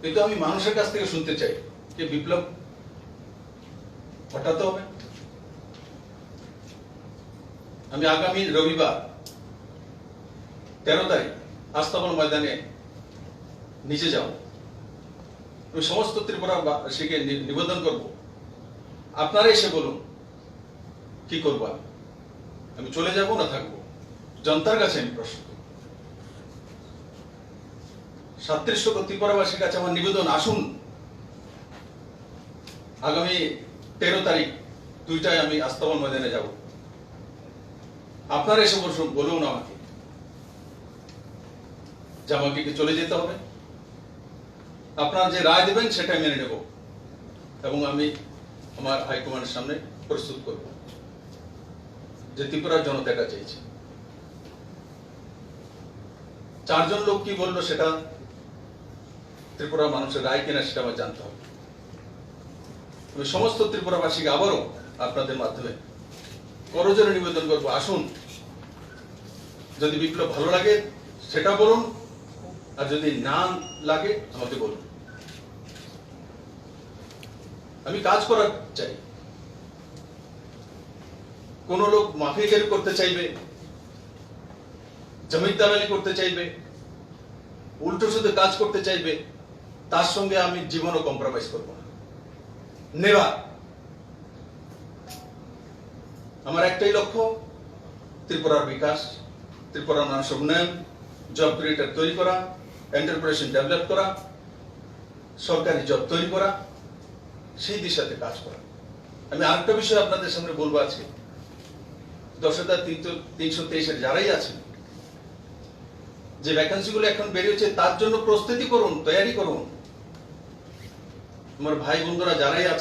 কিন্তু আমি মানুষের কাছ থেকে শুনতে চাই যে বিপ্লব ঘটাতে হবে। আমি আগামী রবিবার 13 তারিখ আস্তাবল ময়দানে নিচে যাব। আমি সমস্ত ত্রিপুরাবাসীকে নিবেদন করব, আপনারা এসে বলুন কি করব। আমি চলে যাব না থাকবো, জনতার কাছে আমি প্রশ্ন করব। 37 ত্রিপুরাবাসীর কাছে আমার নিবেদন, আসুন আগামী 13 তারিখ 2টায় আমি আস্তাবল ময়দানে যাব। আপনারা এসে বলুন আমাকে যে আমাকে কি চলে যেতে হবে। আপনারা যে রায় দেবেন সেটাই মেনে নেব এবং আমি আমার হাইকমান্ডের সামনে প্রস্তুত করব যে ত্রিপুরার জনতা এটা চাইছে। 4 জন লোক কি বললো সেটা ত্রিপুরার মানুষের রায় কিনা সেটা আমার জানতে হবে। আমি সমস্ত ত্রিপুরাবাসীকে আবারও আপনাদের মাধ্যমে করজোরে নিবেদন করবো, আসুন, যদি বিপ্লব ভালো লাগে সেটা বলুন, আর যদি না লাগে আমাকে বলুন। আমি কাজ করার চাই। কোন লোক মাফিয়াগিরি করতে চাইবে, জমির দালালি করতে চাইবে, উল্টো শুধু কাজ করতে চাইবে, তার সঙ্গে আমি জীবনও কম্প্রোমাইজ করব না, নেভার। আমার একটাই লক্ষ্য, ত্রিপুরার বিকাশ, ত্রিপুরার মানুষের উন্নয়ন, জব ক্রিয়েটার তৈরি করা, এন্টারপ্রেনারশিপ ডেভেলপ করা, সরকারি জব তৈরি করা, সেই দিশাতে কাজ করা। আমি আরেকটা বিষয় আপনাদের সামনে বলবো, আজকে 10,323 যারাই আছেন, যে ভ্যাকেন্সি গুলো এখন বেরিয়েছে তার জন্য প্রস্তুতি করুন, তৈরি করুন। আমার ভাই বন্ধুরা যারাই আছে